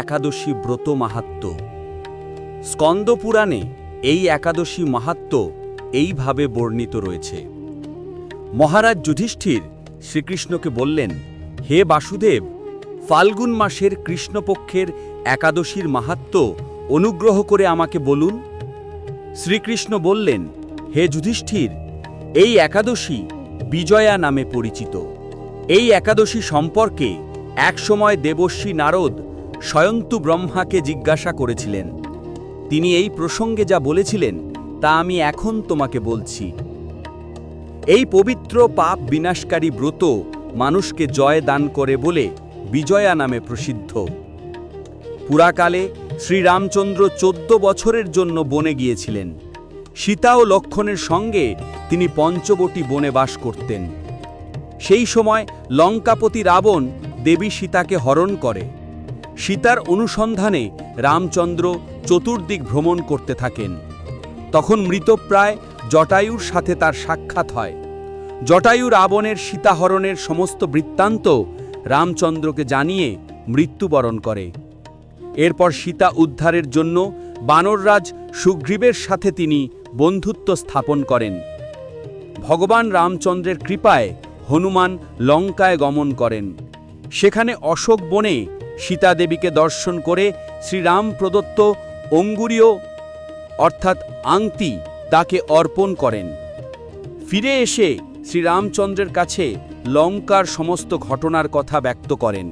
একাদশী ব্রত মাহাত্ম্য। স্কন্দ পুরাণে এই একাদশী মাহাত্ম্য এইভাবে বর্ণিত রয়েছে। মহারাজ যুধিষ্ঠির শ্রীকৃষ্ণকে বললেন, হে বাসুদেব, ফাল্গুন মাসের কৃষ্ণপক্ষের একাদশীর মাহাত্ম্য অনুগ্রহ করে আমাকে বলুন। শ্রীকৃষ্ণ বললেন, হে যুধিষ্ঠির, এই একাদশী বিজয়া নামে পরিচিত। এই একাদশী সম্পর্কে একসময় দেবর্ষি নারদ স্বয়ন্তু ব্রহ্মাকে জিজ্ঞাসা করেছিলেন। তিনি এই প্রসঙ্গে যা বলেছিলেন তা আমি এখন তোমাকে বলছি। এই পবিত্র পাপ বিনাশকারী ব্রত মানুষকে জয় দান করে বলে বিজয়া নামে প্রসিদ্ধ। পুরাকালে শ্রীরামচন্দ্র 14 বছরের জন্য বনে গিয়েছিলেন। সীতা ও লক্ষ্মণের সঙ্গে তিনি পঞ্চবটী বনে বাস করতেন। সেই সময় লঙ্কাপতি রাবণ দেবী সীতাকে হরণ করে। সীতার অনুসন্ধানে রামচন্দ্র চতুর্দিক ভ্রমণ করতে থাকেন। তখন মৃতপ্রায় জটায়ুর সাথে তার সাক্ষাৎ হয়। জটায়ু রাবণের সীতাহরণের সমস্ত বৃত্তান্ত রামচন্দ্রকে জানিয়ে মৃত্যুবরণ করে। এরপর সীতা উদ্ধারের জন্য বানররাজ সুগ্রীবের সাথে তিনি বন্ধুত্ব স্থাপন করেন। ভগবান রামচন্দ্রের কৃপায় হনুমান লঙ্কায় গমন করেন। সেখানে অশোক বনে সীতা দেবীকে দর্শন করে শ্রীরাম প্রদত্ত অঙ্গুরীয় অর্থাৎ আংটি তাকে অর্পণ করেন। ফিরে এসে শ্রীরামচন্দ্রের কাছে লঙ্কার সমস্ত ঘটনার কথা ব্যক্ত করেন।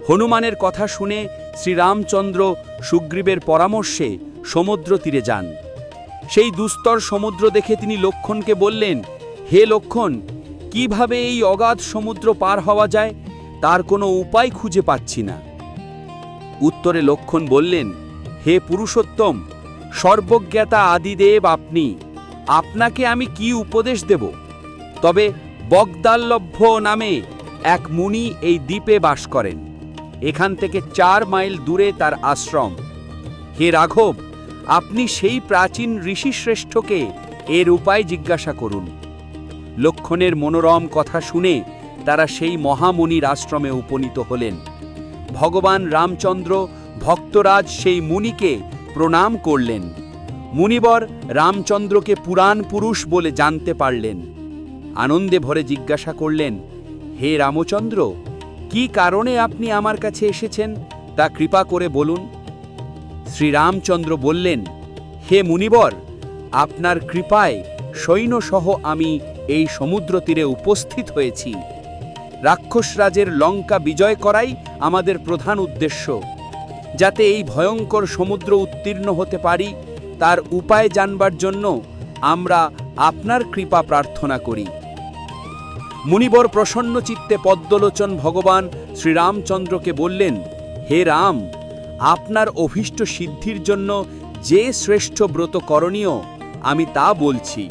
হনুমানের কথা শুনে শ্রীরামচন্দ্র সুগ্রীবের পরামর্শে সমুদ্র তীরে যান। সেই দুস্তর সমুদ্র দেখে তিনি লক্ষ্মণকে বললেন, হে লক্ষ্মণ, কিভাবে এই অগাধ সমুদ্র পার হওয়া যায় তার কোনো উপায় খুঁজে পাচ্ছি না। উত্তরে লক্ষ্মণ বললেন, হে পুরুষোত্তম, সর্বজ্ঞাতা আদিদেব আপনি, আপনাকে আমি কি উপদেশ দেব? তবে বগদাল্লভ্য নামে এক মুনি এই দ্বীপে বাস করেন। এখান থেকে 4 মাইল দূরে তার আশ্রম। হে রাঘব, আপনি সেই প্রাচীন ঋষিশ্রেষ্ঠকে এর উপায় জিজ্ঞাসা করুন। লক্ষ্মণের মনোরম কথা শুনে তারা সেই মহামুনির আশ্রমে উপনীত হলেন। ভগবান রামচন্দ্র ভক্তরাজ সেই মুনিকে প্রণাম করলেন। মুনিবর রামচন্দ্রকে পুরাণ পুরুষ বলে জানতে পারলেন। আনন্দে ভরে জিজ্ঞাসা করলেন, হে রামচন্দ্র, কি কারণে আপনি আমার কাছে এসেছেন তা কৃপা করে বলুন। শ্রীরামচন্দ্র বললেন, হে মুনিবর, আপনার কৃপায় সৈন্যসহ আমি এই সমুদ্র তীরে উপস্থিত হয়েছি। রাক্ষসরাজের লঙ্কা বিজয় করাই আমাদের প্রধান উদ্দেশ্য। যাতে এই ভয়ঙ্কর সমুদ্র উত্তীর্ণ হতে পারি তার উপায় জানবার জন্য আমরা আপনার কৃপা প্রার্থনা করি। মুনিবর প্রসন্ন চিত্তে পদ্মলোচন ভগবান শ্রীরামচন্দ্রকে বললেন, হে রাম, আপনার অভীষ্ট সিদ্ধির জন্য যে শ্রেষ্ঠ ব্রত করণীয় আমি তা বলছি।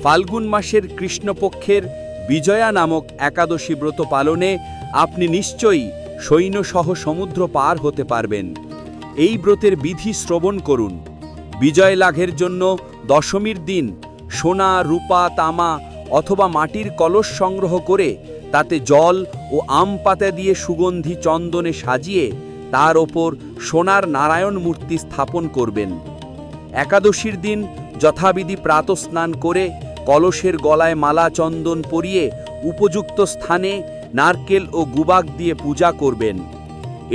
ফাল্গুন মাসের কৃষ্ণপক্ষের বিজয়া নামক একাদশী ব্রত পালনে আপনি নিশ্চয়ই সৈন্যসহ সমুদ্র পার হতে পারবেন। এই ব্রতের বিধি শ্রবণ করুন। বিজয় লাভের জন্য দশমীর দিন সোনা, রূপা, তামা অথবা মাটির কলস সংগ্রহ করে তাতে জল ও আম পাতা দিয়ে সুগন্ধি চন্দনে সাজিয়ে তার ওপর সোনার নারায়ণ মূর্তি স্থাপন করবেন। একাদশীর দিন যথাবিধি প্রাতঃস্নান করে কলসের গলায় মালা চন্দন পরিয়ে উপযুক্ত স্থানে নারকেল ও গুবাক দিয়ে পূজা করবেন।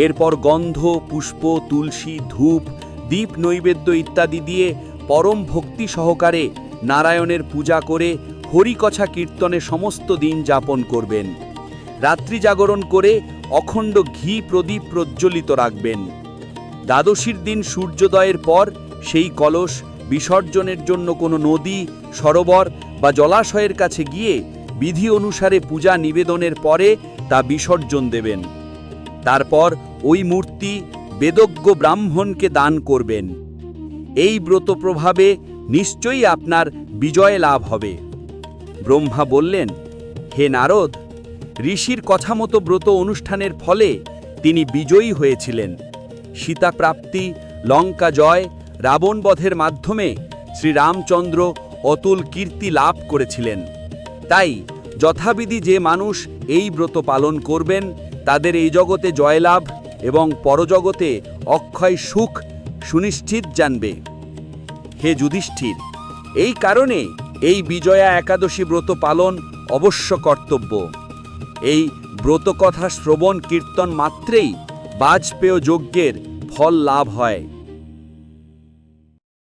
এরপর গন্ধ, পুষ্প, তুলসী, ধূপ, দীপ নৈবেদ্য ইত্যাদি দিয়ে পরম ভক্তি সহকারে নারায়ণের পূজা করে হরিকথা কীর্তনে সমস্ত দিন যাপন করবেন। রাত্রি জাগরণ করে অখণ্ড ঘি প্রদীপ প্রজ্বলিত রাখবেন। দ্বাদশীর দিন সূর্যোদয়ের পর সেই কলস বিসর্জনের জন্য কোনো নদী, সরোবর বা জলাশয়ের কাছে গিয়ে বিধি অনুসারে পূজা নিবেদনের পরে তা বিসর্জন দেবেন। তারপর ওই মূর্তি বেদজ্ঞ ব্রাহ্মণকে দান করবেন। এই ব্রত প্রভাবে নিশ্চয়ই আপনার বিজয় লাভ হবে। ব্রহ্মা বললেন, হে নারদ, ঋষির কথা মতো ব্রত অনুষ্ঠানের ফলে তিনি বিজয়ী হয়েছিলেন। সীতা প্রাপ্তি, লঙ্কা জয়, রাবণ বধের মাধ্যমে শ্রীরামচন্দ্র অতুল কীর্তি লাভ করেছিলেন। তাই যথাবিধি যে মানুষ এই ব্রত পালন করবেন তাদের এই জগতে জয়লাভ এবং পরজগতে অক্ষয় সুখ সুনিশ্চিত জানবে। হে যুধিষ্ঠির, এই কারণে এই বিজয়া একাদশী ব্রত পালন অবশ্য কর্তব্য। এই ব্রতকথা শ্রবণ কীর্তন মাত্রেই বাজপেয় যজ্ঞের ফল লাভ হয়।